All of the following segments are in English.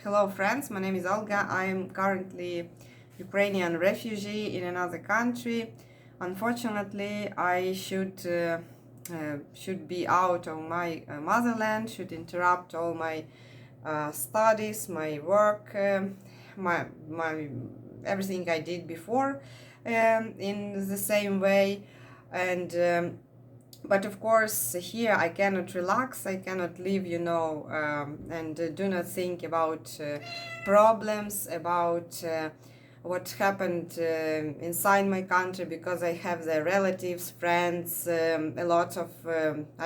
Hello friends, my name is Olga. I am currently Ukrainian refugee in another country. Unfortunately, I should be out of my motherland, should interrupt all my studies, my work, my everything I did before in the same way. And but of course, here I cannot relax, I cannot live, and do not think about problems, about what happened inside my country, because I have the relatives, friends, a lot of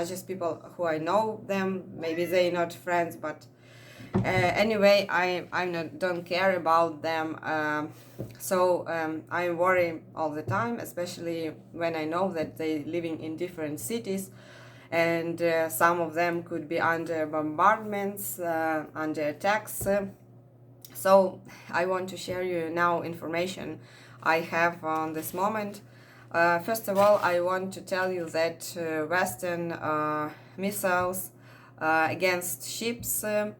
just people who I know them. Maybe they're not friends, but anyway, I don't care about them. I worry all the time, especially when I know that they living in different cities, and some of them could be under bombardments, under attacks. So I want to share you now information I have on this moment. First of all, I want to tell you that Western missiles against ships, I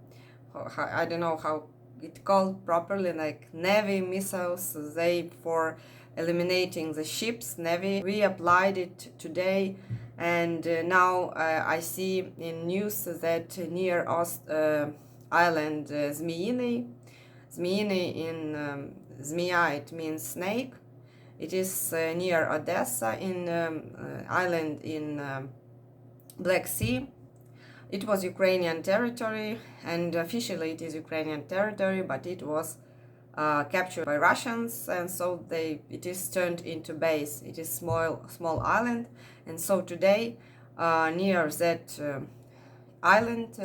don't know how it called properly, like Navy missiles, they for eliminating the ships, Navy. We applied it today, and now I see in news that near island Zmiyny in Zmia, it means snake. It is near Odessa, in island in Black Sea. It was Ukrainian territory, and officially it is Ukrainian territory, but it was captured by Russians, and so it is turned into base. It is small island, and so today near that island,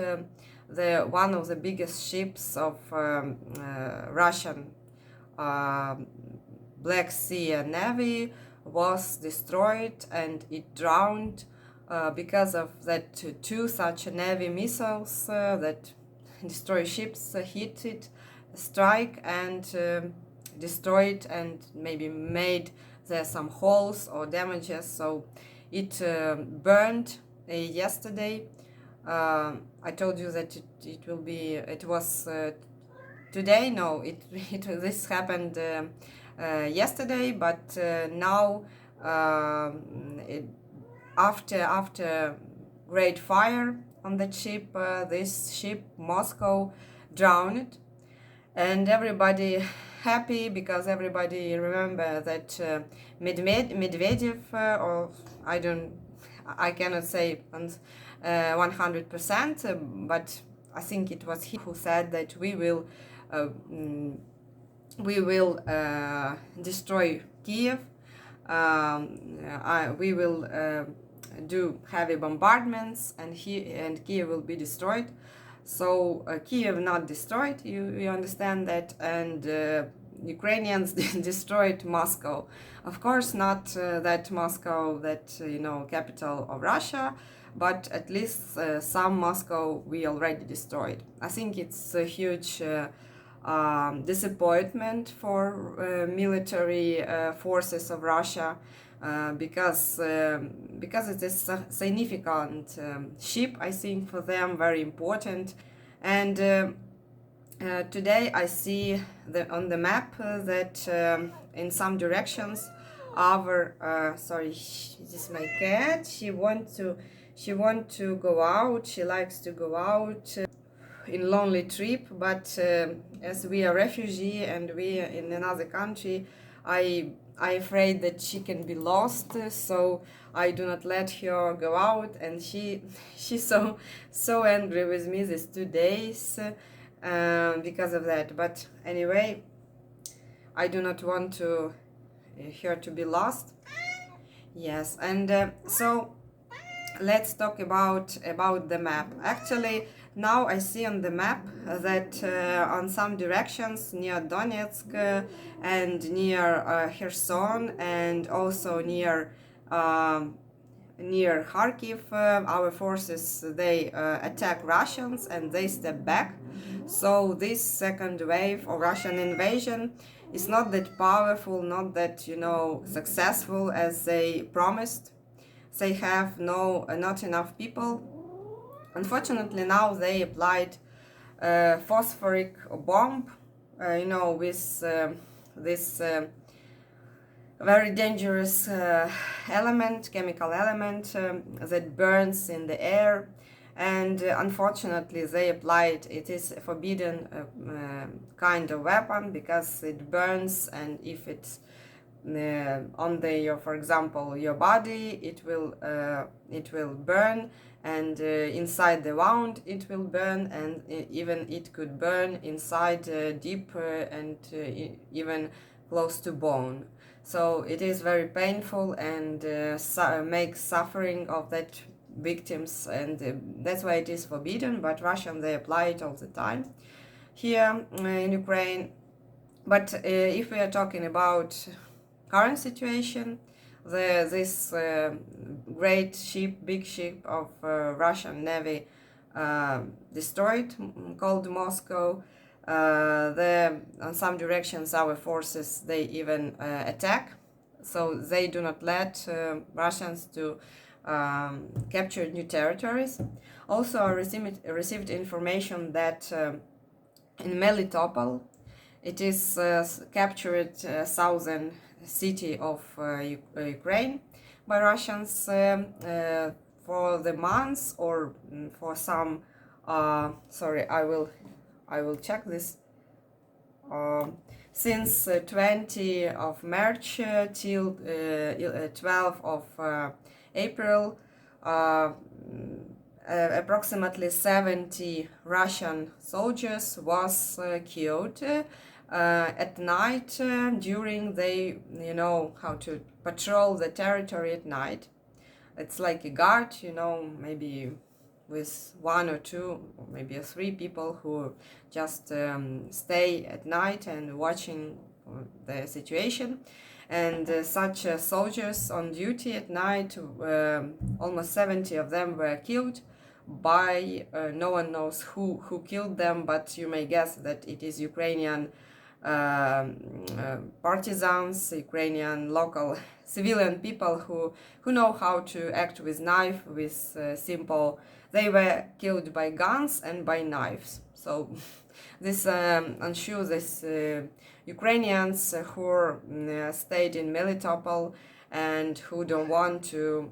one of the biggest ships of Russian Black Sea Navy was destroyed, and it drowned because of that two such Navy missiles that destroy ships hit it, strike, and destroyed, and maybe made there some holes or damages. So it burned yesterday. I told you that it was today. No, this happened yesterday, but now after great fire on that ship, this ship Moscow drowned, and everybody happy, because everybody remember that Medvedev, or I cannot say 100%, but I think it was he who said that we will destroy Kiev. We will do heavy bombardments, and Kiev will be destroyed. So Kiev not destroyed, you understand that, and Ukrainians destroyed Moscow. Of course, not that Moscow, that capital of Russia, but at least some Moscow we already destroyed. I think it's a huge disappointment for military forces of Russia, because it is a significant ship, I think, for them, very important. And today I see on the map that in some directions sorry, this is my cat. She want to go out. She likes to go out in lonely trip, but as we are refugee and we are in another country, I afraid that she can be lost, so I do not let her go out, and she's so angry with me these 2 days because of that. But anyway, I do not want her to be lost. Yes, and so let's talk about the map. Actually, now I see on the map that on some directions near Donetsk and near Kherson, and also near Kharkiv, our forces, they attack Russians and they step back. So this second wave of Russian invasion is not that powerful, not that successful as they promised. They have not enough people. Unfortunately, now they applied phosphoric bomb, with this very dangerous chemical element that burns in the air, and unfortunately they applied it. Is a forbidden kind of weapon because it burns, and if it's on for example, your body, it will burn, and inside the wound it will burn, and even it could burn inside deep and even close to bone. So it is very painful and makes suffering of that victims, and that's why it is forbidden. But Russians, they apply it all the time here in Ukraine. But if we are talking about current situation, this great ship, big ship of Russian Navy destroyed, called Moscow. On some directions our forces, they even attack, so they do not let Russians to capture new territories. Also, I received information that in Melitopol, it is captured southern city of Ukraine by Russians for the months, or for some sorry, I will check this. Since 20 of March till 12 of April, approximately 70 Russian soldiers was killed at night during they how to patrol the territory at night. It's like a guard, maybe with one or two or maybe three people who just stay at night and watching the situation. And such soldiers on duty at night, almost 70 of them were killed by no one knows who killed them, but you may guess that it is Ukrainian partisans, Ukrainian local civilian people who know how to act with knife, with simple. They were killed by guns and by knives. So this ensures this Ukrainians who stayed in Melitopol and who don't want to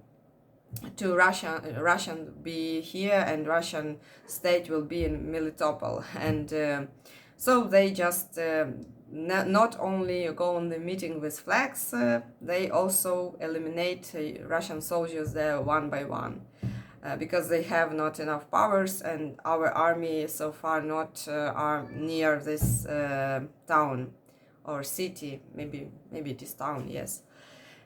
Russian be here, and Russian state will be in Melitopol, and so they just not only go on the meeting with flags, they also eliminate Russian soldiers there one by one. Because they have not enough powers, and our army so far not are near this town or city. Maybe it is town, yes.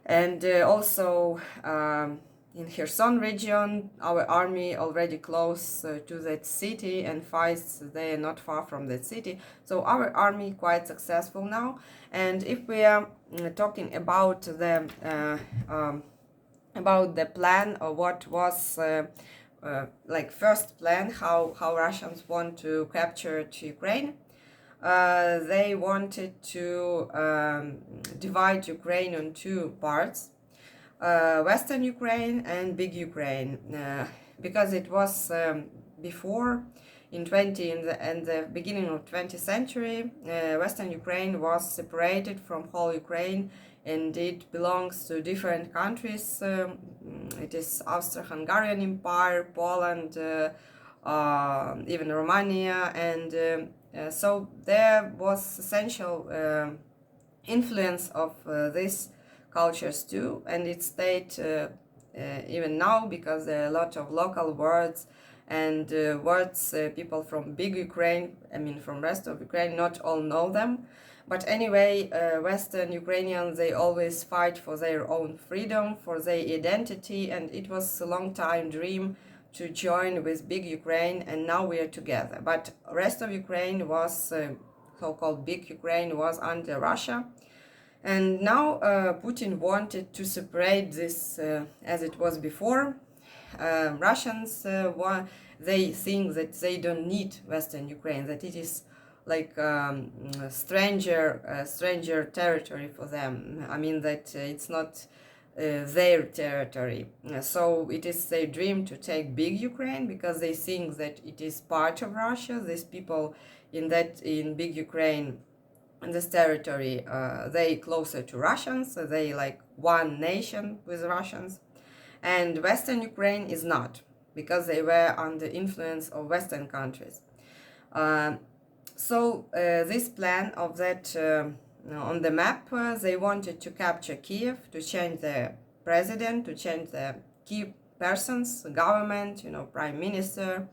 And also in Kherson region, our army already close to that city and fights there not far from that city. So our army quite successful now. And if we are talking about the plan, or what was like first plan, how Russians want to capture Ukraine. They wanted to divide Ukraine on two parts, Western Ukraine and Big Ukraine, because it was before in the beginning of 20th century, Western Ukraine was separated from whole Ukraine, and it belongs to different countries. It is Austro-Hungarian Empire, Poland, even Romania, and so there was essential influence of these cultures too, and it stayed even now, because there are a lot of local words and words people from Big Ukraine, from rest of Ukraine, not all know them. But anyway, Western Ukrainians, they always fight for their own freedom, for their identity, and it was a long time dream to join with Big Ukraine, and now we are together. But rest of Ukraine was, so-called Big Ukraine, was under Russia. And now Putin wanted to separate this as it was before. Russians, they think that they don't need Western Ukraine, that it is like stranger territory for them. That it's not their territory. So it is their dream to take big Ukraine because they think that it is part of Russia. These people in big Ukraine, in this territory, they closer to Russians, so they like one nation with Russians. And Western Ukraine is not, because they were under influence of Western countries. So this plan of that on the map, they wanted to capture Kiev, to change the president, to change the key persons, government, prime minister,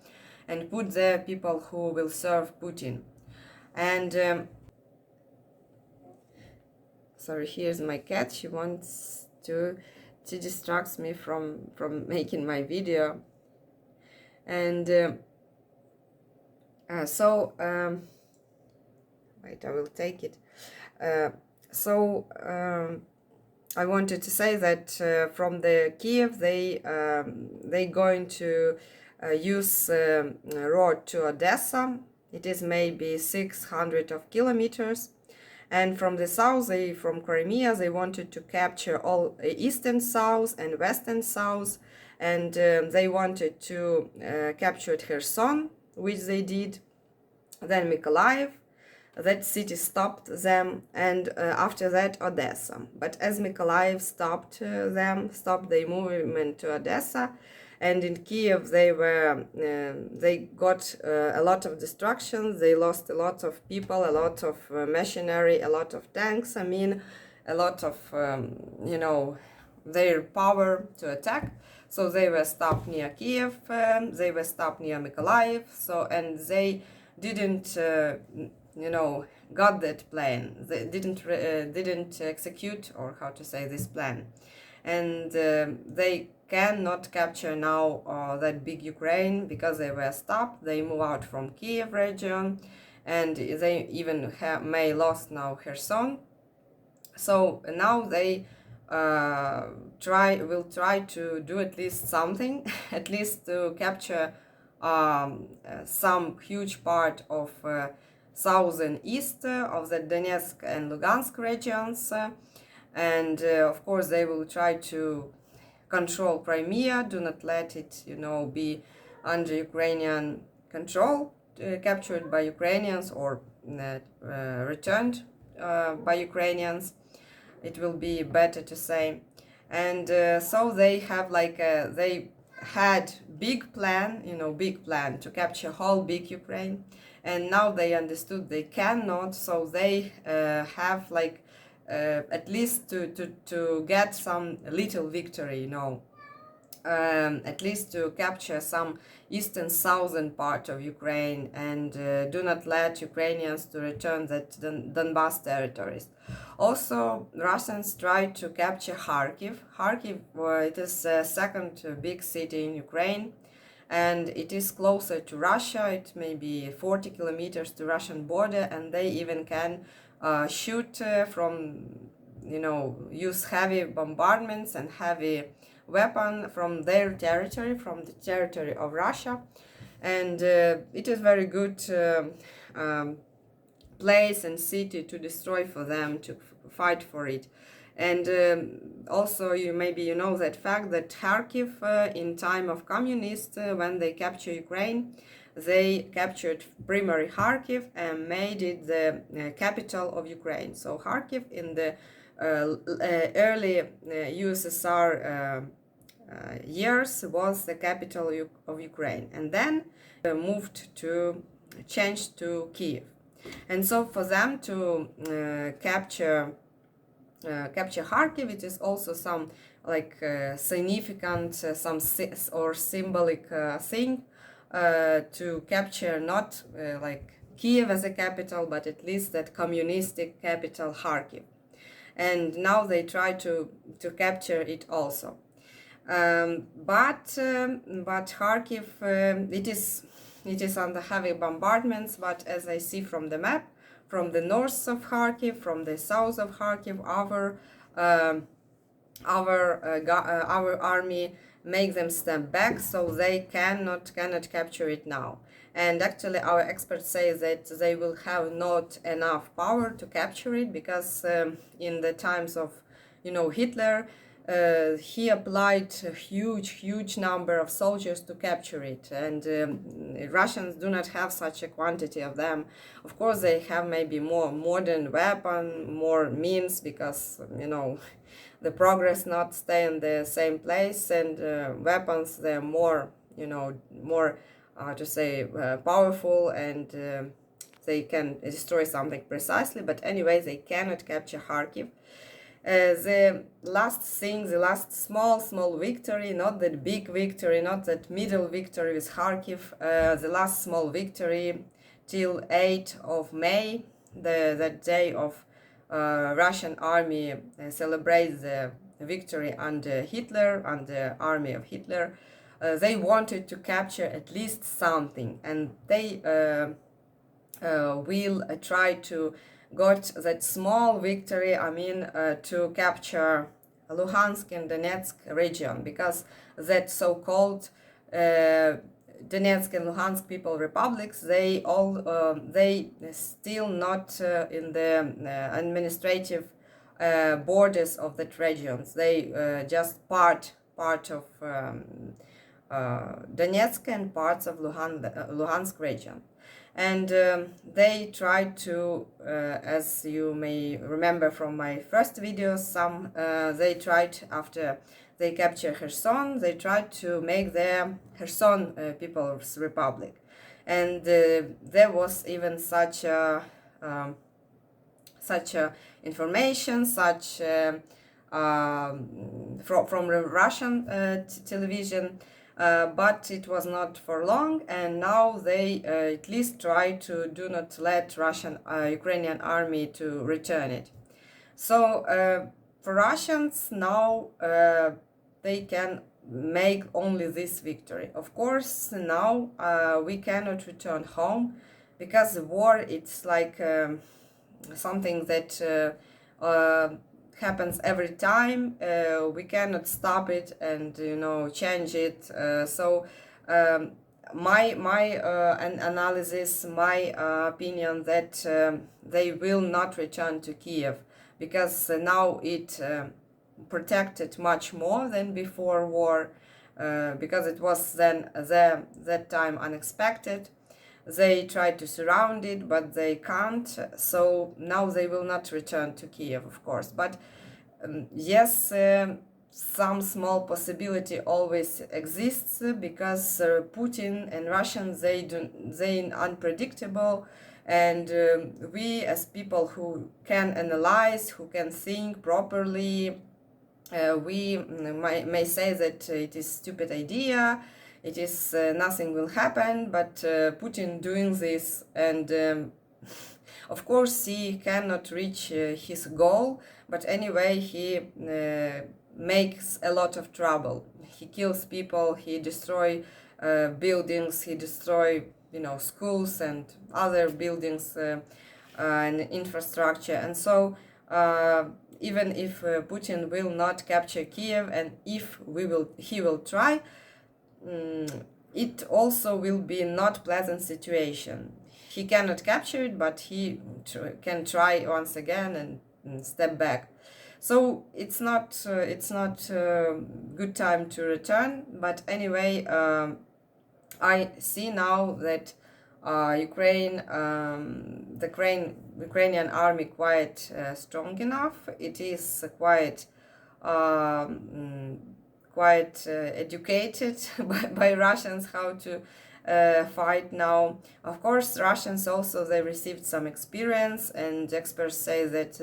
and put the people who will serve Putin. And sorry, here's my cat. She wants to, she distracts me from making my video. And wait, I will take it. I wanted to say that from the Kiev, they going to use road to Odessa. It is maybe 600 of kilometers. And from the south, from Crimea, they wanted to capture all eastern south and western south. And they wanted to capture Kherson, which they did. Then Mykolaiv. That city stopped them, and after that Odessa. But as Mykolaiv stopped their movement to Odessa, and in Kiev they got a lot of destruction. They lost a lot of people, a lot of machinery, a lot of tanks. I mean, a lot of their power to attack. So they were stopped near Kiev. They were stopped near Mykolaiv. So and they didn't. Got that plan. They didn't execute, or how to say, this plan, and they cannot capture now that big Ukraine because they were stopped. They move out from Kiev region, and they even may lost now Kherson. So now they will try to do at least something, at least to capture some huge part of south and east of the Donetsk and Lugansk regions, and of course they will try to control Crimea, do not let it be under Ukrainian control, captured by Ukrainians or returned by Ukrainians, it will be better to say. And so they have they had big plan to capture whole big Ukraine. And now they understood they cannot, so they have at least to get some little victory, at least to capture some eastern southern part of Ukraine, and do not let Ukrainians to return that Donbas territories. Also, Russians tried to capture Kharkiv. Kharkiv, it is the second big city in Ukraine, and it is closer to Russia. It may be 40 kilometers to Russian border, and they even can shoot from, use heavy bombardments and heavy weapon from their territory, from the territory of Russia. And it is very good place and city to destroy for them, to fight for it. And also maybe you know that fact that Kharkiv in time of communists, when they captured Ukraine, they captured primary Kharkiv and made it the capital of Ukraine. So Kharkiv in the early USSR years was the capital of Ukraine, and then changed to Kiev. And so for them to capture Kharkiv, it is also some significant, some or symbolic thing to capture not Kiev as a capital, but at least that communistic capital Kharkiv. And now they try to capture it also. But Kharkiv, it is under heavy bombardments. But as I see from the map, from the north of Kharkiv, from the south of Kharkiv, our army make them step back, so they cannot capture it now. And actually, our experts say that they will have not enough power to capture it, because in the times of Hitler, he applied a huge number of soldiers to capture it, and Russians do not have such a quantity of them. Of course, they have maybe more modern weapon, more means, because the progress not stay in the same place, and weapons, they're more more to say powerful, and they can destroy something precisely. But anyway, they cannot capture Kharkiv. The last thing, the last small victory, not that big victory, not that middle victory with Kharkiv, the last small victory till 8th of May, that day of Russian army celebrates the victory under Hitler, under army of Hitler. They wanted to capture at least something, and they will try to got that small victory, to capture Luhansk and Donetsk region, because that so-called Donetsk and Luhansk People Republics, they still not in the administrative borders of that regions. They just part of Donetsk and parts of Luhansk region. And they tried to, as you may remember from my first video, they tried, after they captured Kherson, they tried to make the Kherson People's Republic. And there was even such information, from Russian television, but it was not for long, and now they at least try to do not let Russian Ukrainian army to return it. So for Russians now, they can make only this victory. Of course, now we cannot return home, because the war, it's like something that happens every time. We cannot stop it and change it. So my analysis, my opinion, that they will not return to Kiev, because now it protected much more than before war, because it was then that time unexpected. They tried to surround it, but they can't. So now they will not return to Kiev, of course. But yes, some small possibility always exists, because Putin and Russians, they unpredictable, and we as people who can analyze, who can think properly, we may say that it is stupid idea. It is nothing will happen, but Putin doing this, and of course he cannot reach his goal, but anyway he makes a lot of trouble. He kills people, he destroy buildings, he destroy schools and other buildings and infrastructure. And so even if Putin will not capture Kiev, and if he will try, it also will be not pleasant situation. He cannot capture it, but he can try once again and step back. So it's not good time to return. But anyway, I see now that Ukrainian army quite strong enough. It is quite educated by Russians how to fight now. Of course, Russians also, they received some experience, and experts say that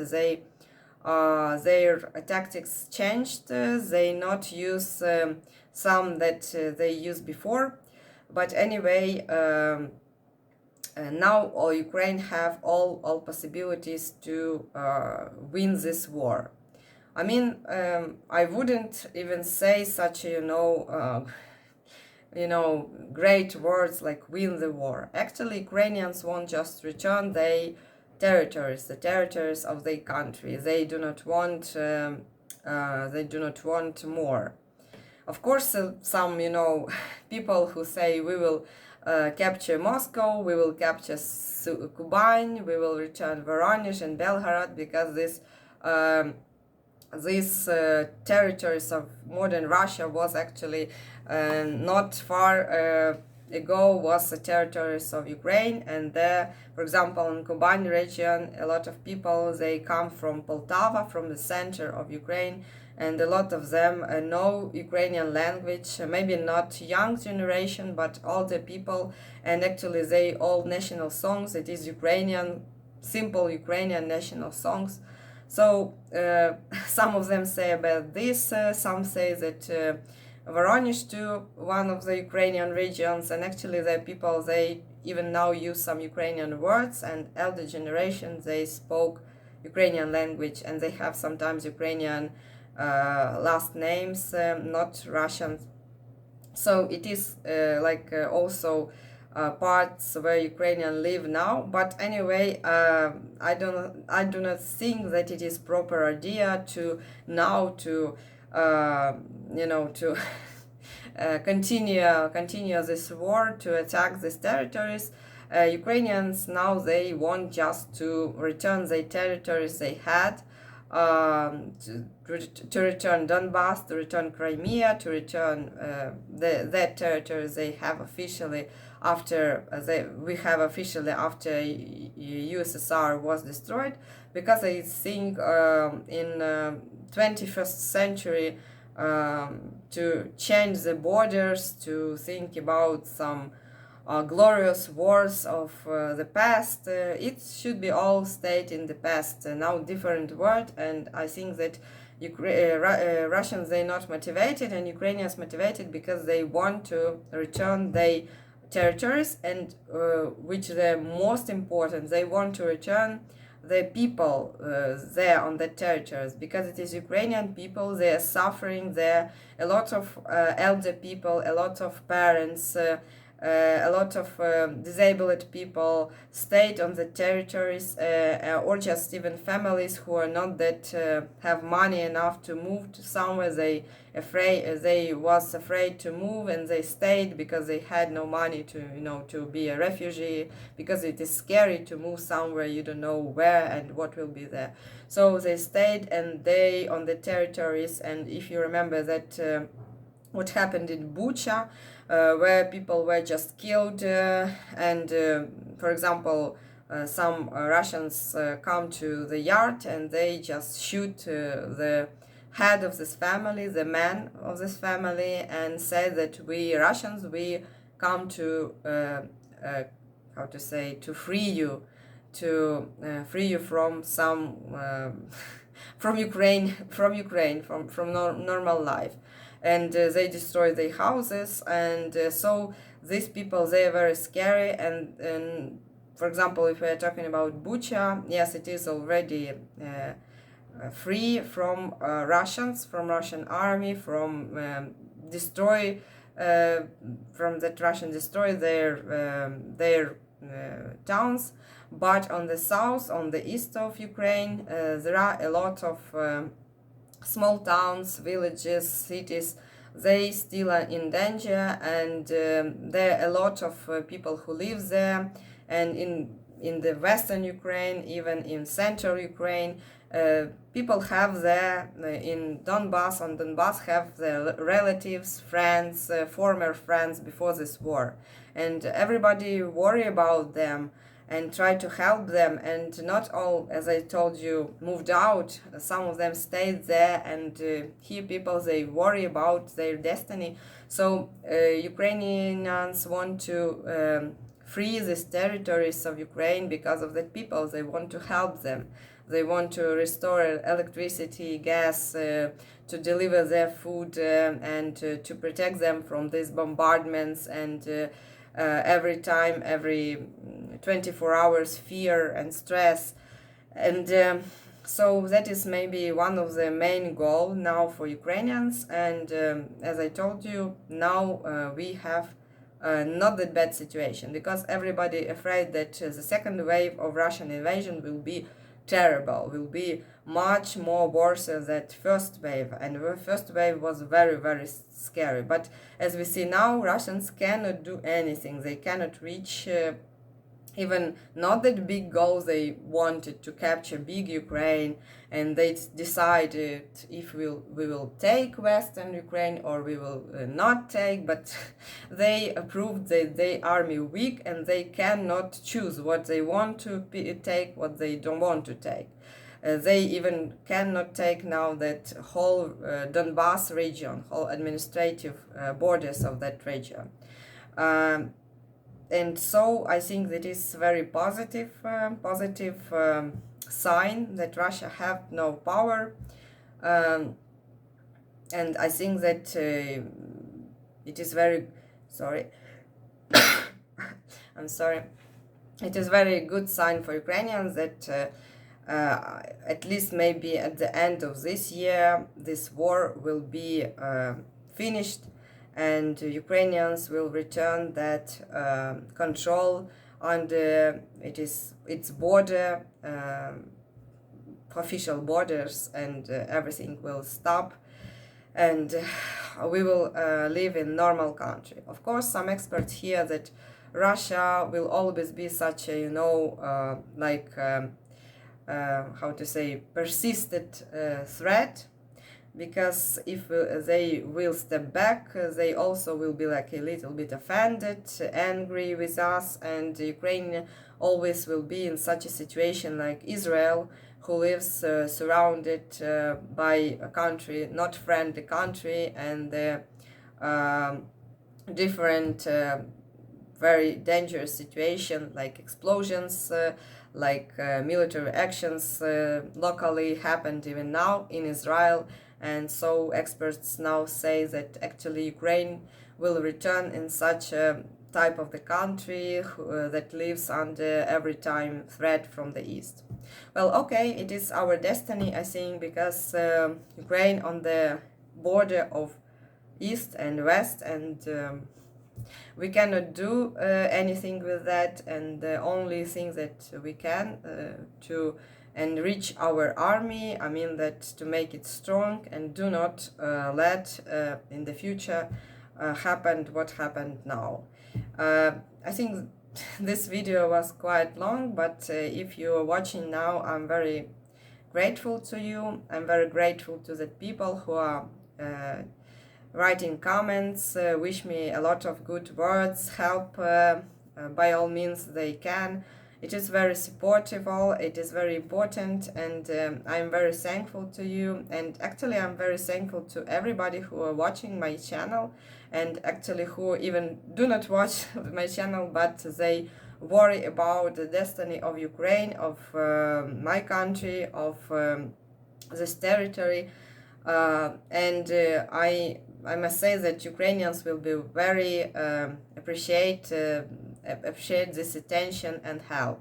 their tactics changed. They not use some that they used before. But anyway, now Ukraine have all possibilities to win this war. I mean, I wouldn't even say such great words like win the war. Actually, Ukrainians won't just return their territories, the territories of their country. They do not want more. Of course, some people who say we will capture Moscow, we will capture Kuban, we will return Voronezh and Belgorod, because this these territories of modern Russia was actually not far ago was the territories of Ukraine, and there, for example, in Kubani region, a lot of people, they come from Poltava, from the center of Ukraine, and a lot of them know Ukrainian language, maybe not young generation, but older people, and actually they all national songs, it is Ukrainian, simple Ukrainian national songs. So some of them say about this, some say that Voronezh too, one of the Ukrainian regions, and actually the people, they even now use some Ukrainian words, and elder generation, they spoke Ukrainian language, and they have sometimes Ukrainian last names, not Russian. So it is also parts where Ukrainians live now. But anyway, I do not think that it is proper idea to now to to continue this war, to attack these territories. Ukrainians now, they want just to return the territories they had, to return Donbass, to return Crimea, to return that territory they have officially after USSR was destroyed, because I think in 21st century to change the borders, to think about some glorious wars of the past, it should be all stayed in the past. Now different world, and I think that Russians, they not motivated, and Ukrainians motivated because they want to return their territories, and which the most important, they want to return the people there on the territories, because it is Ukrainian people, they are suffering there, a lot of elder people, a lot of parents, a lot of disabled people stayed on the territories, or just even families who are not that have money enough to move to somewhere. They was afraid to move, and they stayed because they had no money to be a refugee, because it is scary to move somewhere you don't know where and what will be there. So they stayed, and they on the territories. And if you remember that what happened in Bucha, where people were just killed, and for example, some Russians come to the yard, and they just shoot the head of this family, the man of this family, and say that we Russians, we come to to free you, from some from Ukraine, from normal life. And they destroy their houses, and so these people, they are very scary. And for example, if we are talking about Bucha, yes, it is already free from Russians, from Russian army, from that Russian destroy their towns. But on the south, on the east of Ukraine, there are a lot of small towns, villages, cities, they still are in danger, and there are a lot of people who live there. And in the western Ukraine, even in central Ukraine, people have there in Donbass, on Donbass, have their relatives, friends, former friends before this war, and everybody worry about them and try to help them. And not all, as I told you, moved out. Some of them stayed there, and here people, they worry about their destiny. So Ukrainians want to free these territories of Ukraine because of the people. They want to help them. They want to restore electricity, gas, to deliver their food, and to protect them from these bombardments, and every 24 hours fear and stress. And so that is maybe one of the main goals now for Ukrainians. And as I told you, now we have not that bad situation, because everybody afraid that the second wave of Russian invasion will be terrible, will be much more worse than that first wave. And the first wave was very, very scary. But as we see now, Russians cannot do anything. They cannot reach even not that big goals. They wanted to capture big Ukraine, and they decided if we will take Western Ukraine or we will not take, but they proved that they army weak and they cannot choose what they want to take, what they don't want to take. They even cannot take now that whole Donbass region, whole administrative borders of that region. And so I think that is very positive sign that Russia have no power, and I think that it is very I'm sorry. It is very good sign for Ukrainians that at least maybe at the end of this year this war will be finished, and Ukrainians will return that control on its border, official borders, and everything will stop, and we will live in normal country. Of course, some experts hear that Russia will always be such a how to say, persistent threat, because if they will step back, they also will be like a little bit offended, angry with us, and Ukraine always will be in such a situation like Israel, who lives surrounded by a country, not friendly country, and different very dangerous situation like explosions, like military actions locally happened even now in Israel. And so experts now say that actually Ukraine will return in such a type of the country that lives under every time threat from the east. Well, okay, it is our destiny, I think, because Ukraine on the border of east and west, and we cannot do anything with that, and the only thing that we can to enrich our army, I mean that to make it strong and do not let in the future happen what happened now. I think this video was quite long, but if you're watching now, I'm very grateful to you. I'm very grateful to the people who are writing comments, wish me a lot of good words, help by all means they can. It is very supportive, it is very important, and I'm very thankful to you. And actually I'm very thankful to everybody who are watching my channel, and actually who even do not watch my channel, but they worry about the destiny of Ukraine, of my country, of this territory. And I must say that Ukrainians will be very appreciate this attention and help.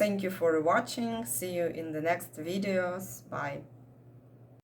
Thank you for watching. See you in the next videos. Bye.